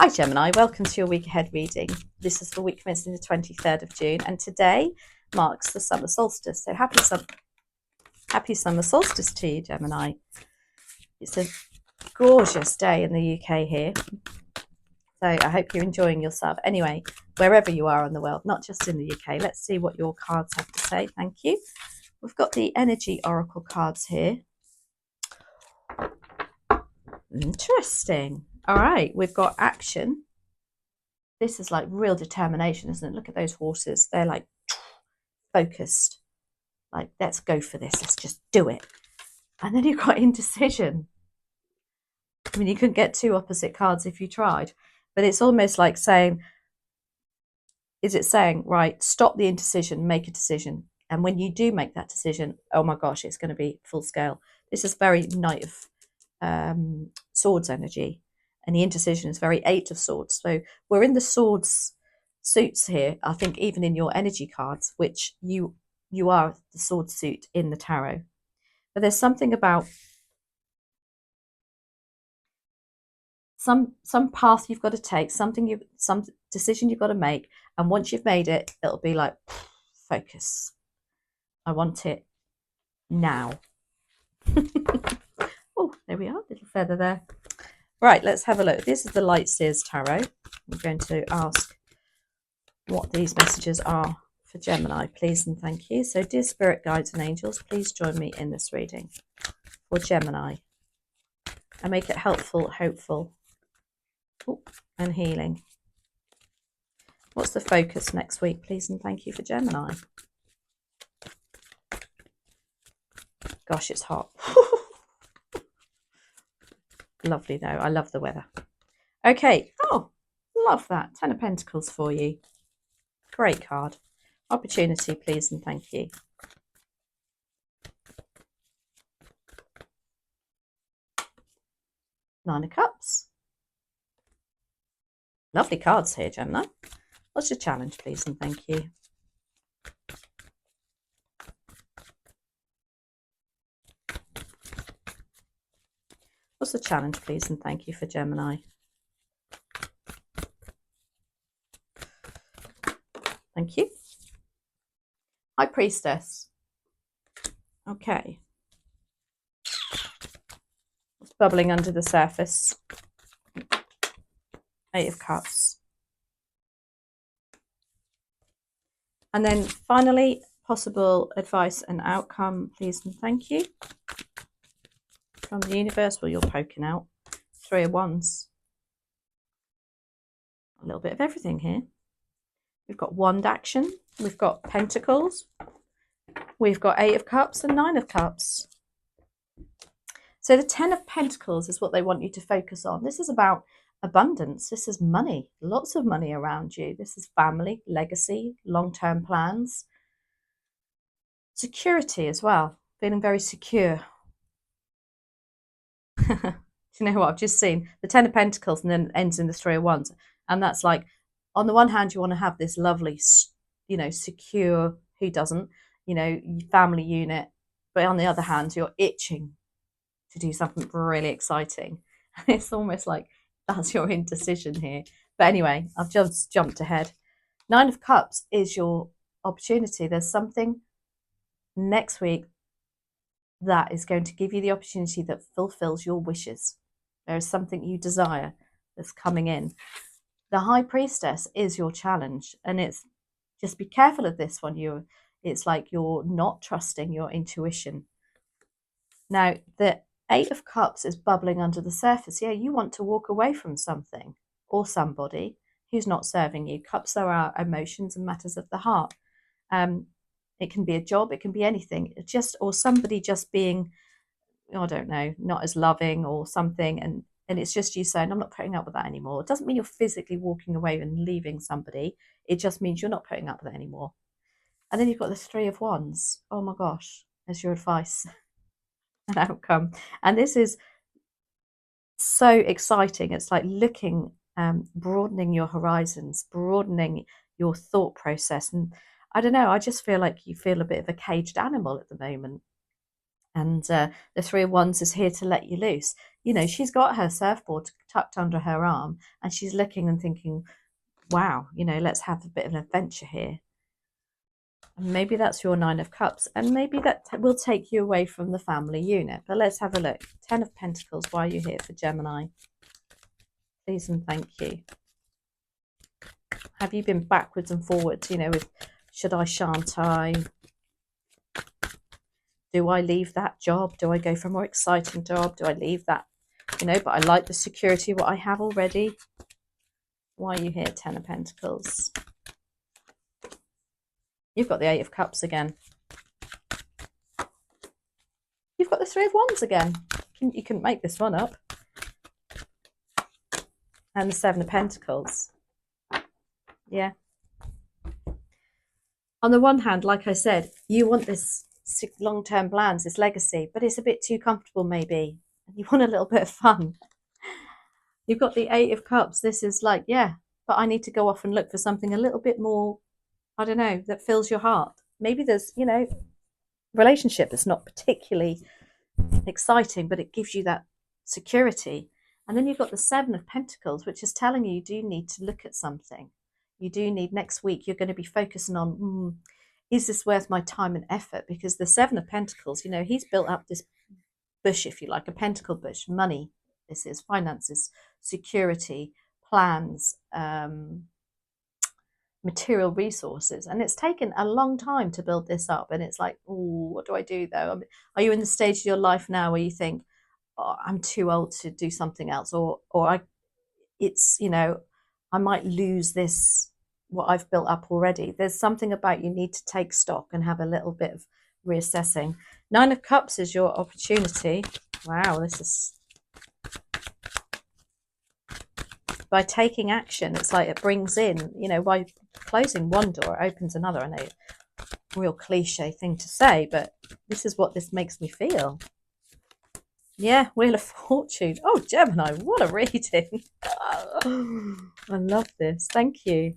Hi Gemini, welcome to your week ahead reading. This is the week commencing the 23rd of June, and today marks the summer solstice. So happy summer solstice to you, Gemini. It's a gorgeous day in the UK here, so I hope you're enjoying yourself. Anyway, wherever you are in the world, not just in the UK, let's see what your cards have to say. Thank you. We've got the energy oracle cards here. Interesting. All right, we've got action. This is like real determination, isn't it? Look at those horses. They're like focused. Like, let's go for this. Let's just do it. And then you've got indecision. I mean, you couldn't get two opposite cards if you tried. But it's almost like saying, is it saying, right, stop the indecision, make a decision. And when you do make that decision, oh my gosh, it's going to be full scale. This is very Knight of Swords energy. And the indecision is very Eight of Swords. So we're in the Swords suits here, I think, even in your energy cards, which you are the sword suit in the tarot. But there's something about some path you've got to take, some decision you've got to make. And once you've made it, it'll be like, focus. I want it now. Oh, there we are, little feather there. Right, let's have a look. This is the Light Seers Tarot. I'm going to ask what these messages are for Gemini, please and thank you. So, dear spirit guides and angels, please join me in this reading for Gemini and make it helpful, hopeful, and healing. What's the focus next week, please and thank you for Gemini? Gosh, it's hot. Lovely though. I love the weather. Okay. Oh, love that. 10 of Pentacles for you. Great card. Opportunity, please and thank you. Nine of Cups. Lovely cards here, Gemini. What's your challenge, please and thank you? What's the challenge, please and thank you for Gemini? Thank you. High Priestess. Okay. What's bubbling under the surface? Eight of Cups. And then finally, possible advice and outcome, please and thank you. From the universe, well, you're poking out. Three of Wands. A little bit of everything here. We've got wand action. We've got pentacles. We've got Eight of Cups and Nine of Cups. So the 10 of Pentacles is what they want you to focus on. This is about abundance. This is money. Lots of money around you. This is family, legacy, long-term plans. Security as well. Feeling very secure. Do you know what I've just seen? The 10 of Pentacles and then ends in the Three of Wands. And that's like, on the one hand, you want to have this lovely, secure, who doesn't, family unit. But on the other hand, you're itching to do something really exciting. And it's almost like that's your indecision here. But anyway, I've just jumped ahead. Nine of Cups is your opportunity. There's something next week that is going to give you the opportunity that fulfills your wishes. There is something you desire that's coming in. The High Priestess is your challenge, and it's just be careful of this one. It's like you're not trusting your intuition. Now, the Eight of Cups is bubbling under the surface. Yeah, you want to walk away from something or somebody who's not serving you. Cups are our emotions and matters of the heart. It can be a job, it can be anything. Or somebody just being, I don't know, not as loving or something, and it's just you saying, I'm not putting up with that anymore. It doesn't mean you're physically walking away and leaving somebody. It just means you're not putting up with it anymore. And then you've got the Three of Wands. Oh my gosh, as your advice and outcome. And this is so exciting. It's like looking, broadening your horizons, broadening your thought process. And I don't know, I just feel like you feel a bit of a caged animal at the moment. And the Three of Wands is here to let you loose. you know, she's got her surfboard tucked under her arm and she's looking and thinking, wow, you know, let's have a bit of an adventure here. And maybe that's your Nine of Cups, and maybe that will take you away from the family unit. But let's have a look. 10 of Pentacles, why are you here for Gemini? Please and thank you. Have you been backwards and forwards, you know, with should I, shan't I? Do I leave that job? Do I go for a more exciting job? Do I leave that, you know, but I like the security of what I have already? Why are you here, 10 of Pentacles? You've got the 8 of Cups again. You've got the 3 of Wands again. You couldn't make this one up. And the 7 of Pentacles. Yeah. On the one hand, like I said, you want this long-term plans, this legacy, but it's a bit too comfortable maybe. You want a little bit of fun. You've got the 8 of Cups. This is like, yeah, but I need to go off and look for something a little bit more, I don't know, that fills your heart. Maybe there's, you know, relationship that's not particularly exciting, but it gives you that security. And then you've got the 7 of Pentacles, which is telling you do need to look at something. You do need, next week, you're going to be focusing on, is this worth my time and effort? Because the 7 of Pentacles, you know, he's built up this bush, if you like, a pentacle bush, money. This is finances, security, plans, material resources, and it's taken a long time to build this up. And it's like, oh, what do I do though? I mean, are you in the stage of your life now where you think, oh, I'm too old to do something else, or it's, you know, I might lose this, what I've built up already? There's something about you need to take stock and have a little bit of reassessing. 9 of Cups is your opportunity. Wow, this is, by taking action, it's like it brings in, you know, by closing one door, it opens another. I know, real cliche thing to say, but this is what this makes me feel. Yeah, Wheel of Fortune. Oh, Gemini, what a reading. I love this. Thank you.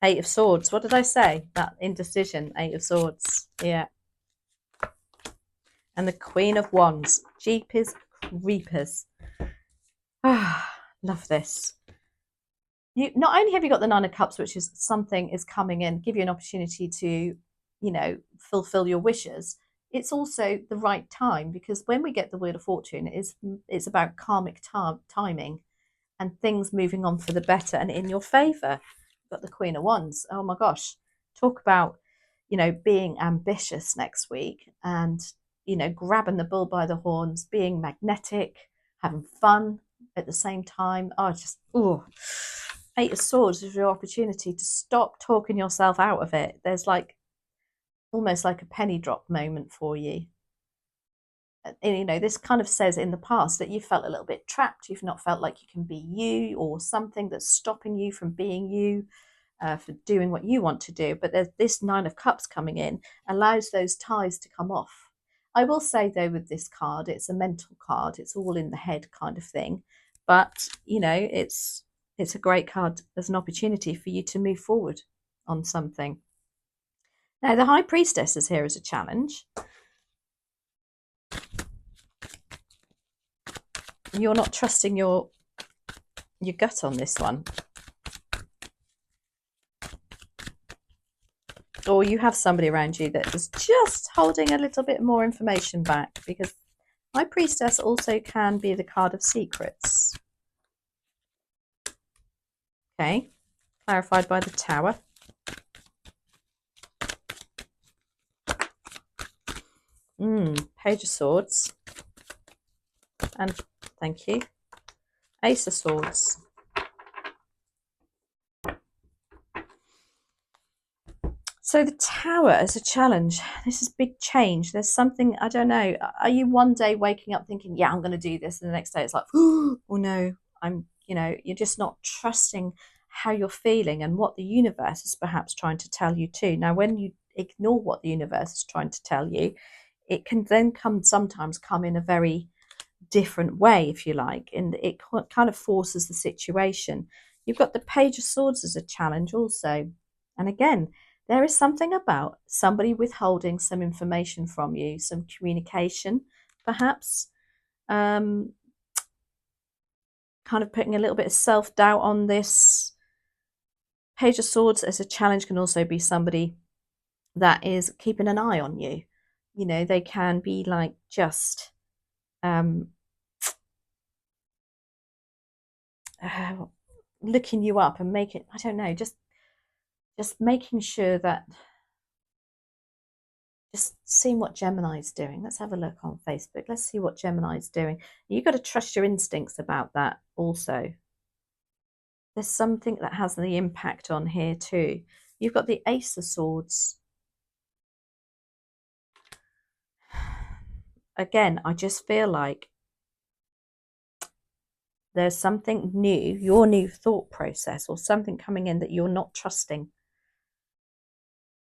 8 of Swords. What did I say? That indecision. 8 of Swords. Yeah. And the Queen of Wands. Jeepers Creepers. Ah, love this. You not only have you got the 9 of Cups, which is something is coming in, give you an opportunity to, you know, fulfill your wishes. It's also the right time, because when we get the Wheel of Fortune, it's about karmic timing and things moving on for the better and in your favor. You've got the Queen of Wands. Oh my gosh, talk about, you know, being ambitious next week and, you know, grabbing the bull by the horns, being magnetic, having fun at the same time. Oh, just, oh. 8 of Swords is your opportunity to stop talking yourself out of it. There's like almost like a penny drop moment for you. And, you know, this kind of says in the past that you felt a little bit trapped. You've not felt like you can be you, or something that's stopping you from being you, for doing what you want to do. But there's this 9 of Cups coming in, allows those ties to come off. I will say though, with this card, it's a mental card. It's all in the head kind of thing. But, you know, it's a great card as an opportunity for you to move forward on something. Now, the High Priestess is here as a challenge. You're not trusting your gut on this one. Or you have somebody around you that is just holding a little bit more information back, because High Priestess also can be the card of secrets. Okay, clarified by the Tower. Page of Swords. And thank you. Ace of Swords. So the Tower as a challenge. This is big change. There's something, I don't know. Are you one day waking up thinking, yeah, I'm going to do this, and the next day it's like, oh no, you know, you're just not trusting how you're feeling and what the universe is perhaps trying to tell you too. Now, when you ignore what the universe is trying to tell you, it can then sometimes come in a very different way, if you like, and it kind of forces the situation. You've got the Page of Swords as a challenge also. And again, there is something about somebody withholding some information from you, some communication, perhaps. kind of putting a little bit of self-doubt on this. Page of Swords as a challenge can also be somebody that is keeping an eye on you. You know, they can be like just looking you up and making, I don't know, just making sure that, just seeing what Gemini's doing. Let's have a look on Facebook. Let's see what Gemini's doing. You've got to trust your instincts about that also. There's something that has the impact on here too. You've got the Ace of Swords. Again, I just feel like there's something new, your new thought process, or something coming in that you're not trusting.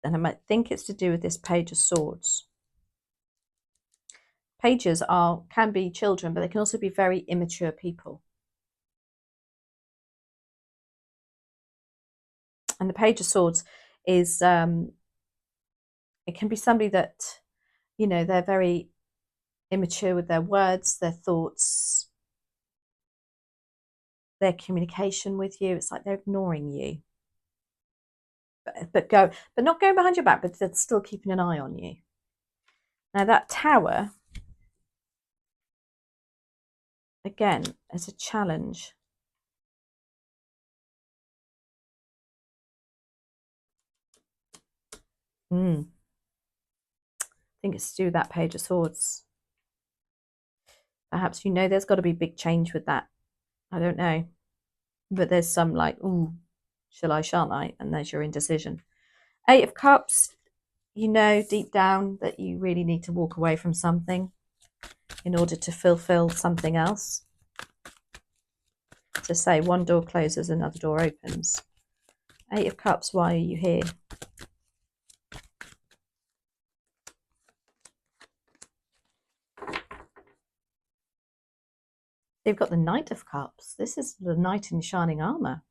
And I might think it's to do with this Page of Swords. Pages can be children, but they can also be very immature people. And the Page of Swords is, it can be somebody that, you know, they're very immature with their words, their thoughts, their communication with you. It's like they're ignoring you. But not going behind your back, but they're still keeping an eye on you. Now that Tower, again, as a challenge. I think it's to do with that Page of Swords. Perhaps, you know, there's got to be big change with that. I don't know. But there's some like, ooh, shall I, shan't I? And there's your indecision. Eight of Cups, you know deep down that you really need to walk away from something in order to fulfill something else. To say one door closes, another door opens. Eight of Cups, why are you here? They've got the Knight of Cups. This is the knight in shining armor.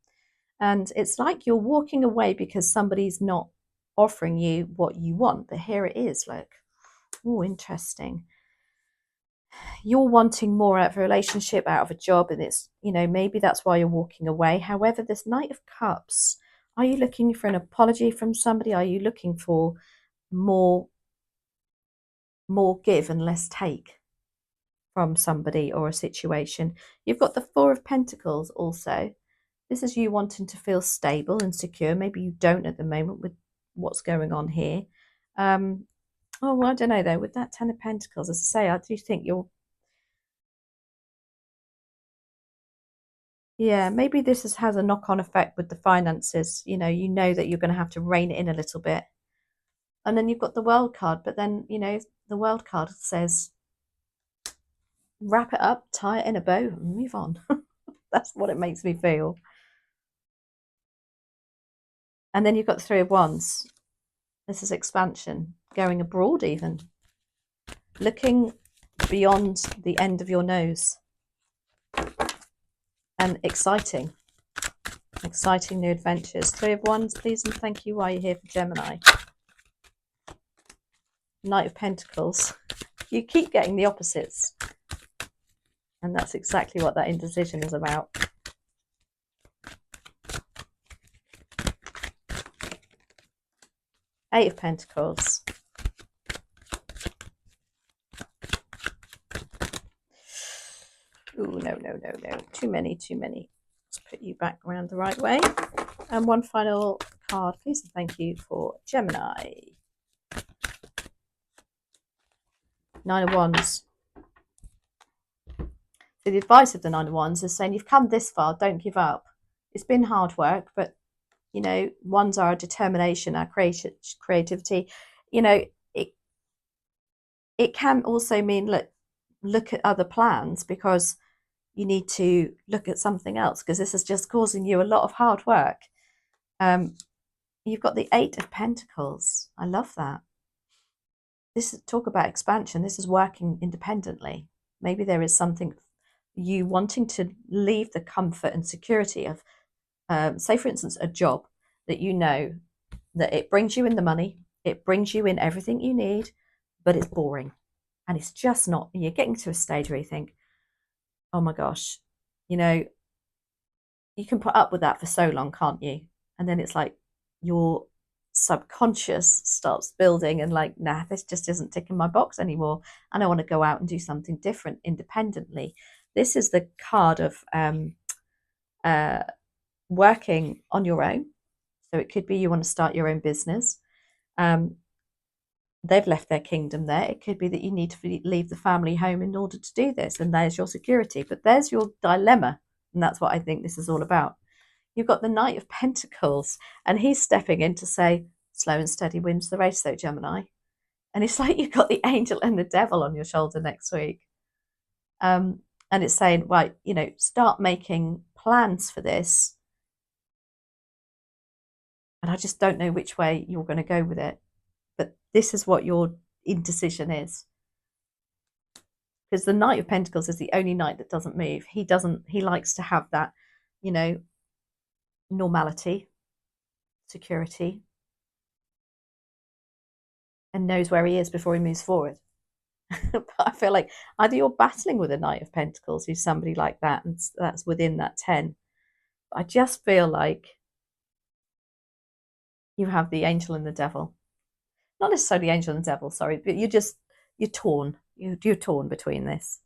And it's like you're walking away because somebody's not offering you what you want. But here it is, look. Oh, interesting. You're wanting more out of a relationship, out of a job, and it's, you know, maybe that's why you're walking away. However, this Knight of Cups, are you looking for an apology from somebody? Are you looking for more give and less take from somebody or a situation? You've got the Four of Pentacles also. This is you wanting to feel stable and secure. Maybe you don't at the moment with what's going on here. Oh, well, I don't know though. With that Ten of Pentacles, as I say, I do think you're, yeah, maybe this has a knock-on effect with the finances. You know that you're going to have to rein it in a little bit. And then you've got the World card, but then, you know, the World card says, wrap it up, tie it in a bow, and move on. That's what it makes me feel. And then you've got the Three of Wands. This is expansion, going abroad even. Looking beyond the end of your nose. And exciting new adventures. Three of Wands, please and thank you. Why you're here for Gemini. Knight of Pentacles. You keep getting the opposites. And that's exactly what that indecision is about. Eight of Pentacles. Ooh, no. Too many. Let's put you back around the right way. And one final card, please and thank you for Gemini. Nine of Wands. So the advice of the Nine of Wands is saying you've come this far, don't give up. It's been hard work, but, you know, wands are our determination, our creativity. You know, it can also mean, look at other plans, because you need to look at something else, because this is just causing you a lot of hard work. You've got the Eight of Pentacles. I love that. This is talk about expansion. This is working independently. Maybe there is something you wanting to leave the comfort and security of, say for instance, a job that you know that it brings you in the money, it brings you in everything you need, but it's boring. And it's just not, you're getting to a stage where you think, oh my gosh, you know, you can put up with that for so long, can't you? And then it's like your subconscious starts building and like, nah, this just isn't ticking my box anymore. And I want to go out and do something different independently. This is the card of uh, working on your own. So it could be you want to start your own business. Um, they've left their kingdom there. It could be that you need to leave the family home in order to do this. And there's your security. But there's your dilemma. And that's what I think this is all about. You've got the Knight of Pentacles, and he's stepping in to say, slow and steady wins the race, though, Gemini. And it's like you've got the angel and the devil on your shoulder next week. And it's saying, right, you know, start making plans for this. And I just don't know which way you're going to go with it. But this is what your indecision is. Because the Knight of Pentacles is the only knight that doesn't move. He likes to have that, you know, normality, security, and knows where he is before he moves forward. But I feel like either you're battling with a Knight of Pentacles, who's somebody like that, and that's within that 10. But I just feel like you have the angel and the devil. Not necessarily angel and devil, sorry, but you're torn. You're torn between this.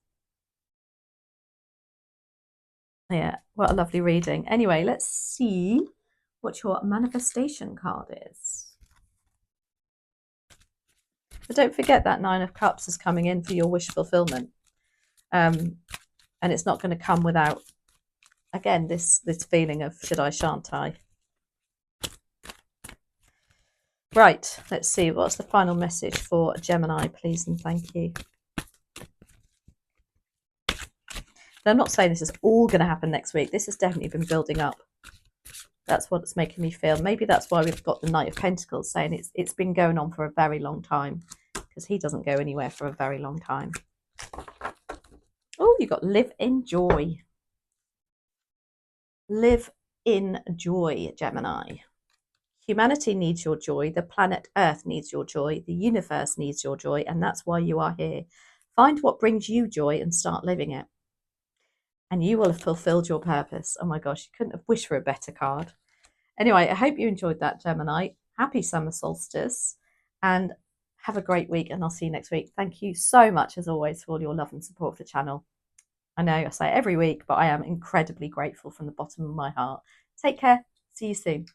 Yeah, what a lovely reading. Anyway, let's see what your manifestation card is. But don't forget that 9 of Cups is coming in for your wish fulfillment. And it's not going to come without, again, this feeling of should I, shan't I? Right, let's see. What's the final message for Gemini, please and thank you? And I'm not saying this is all going to happen next week. This has definitely been building up. That's what it's making me feel. Maybe that's why we've got the Knight of Pentacles saying it's been going on for a very long time, because he doesn't go anywhere for a very long time. Oh, you've got live in joy. Live in joy, Gemini. Humanity needs your joy. The planet Earth needs your joy. The universe needs your joy. And that's why you are here. Find what brings you joy and start living it. And you will have fulfilled your purpose. Oh my gosh, you couldn't have wished for a better card. Anyway, I hope you enjoyed that, Gemini. Happy summer solstice. And have a great week. And I'll see you next week. Thank you so much, as always, for all your love and support for the channel. I know I say it every week, but I am incredibly grateful from the bottom of my heart. Take care. See you soon.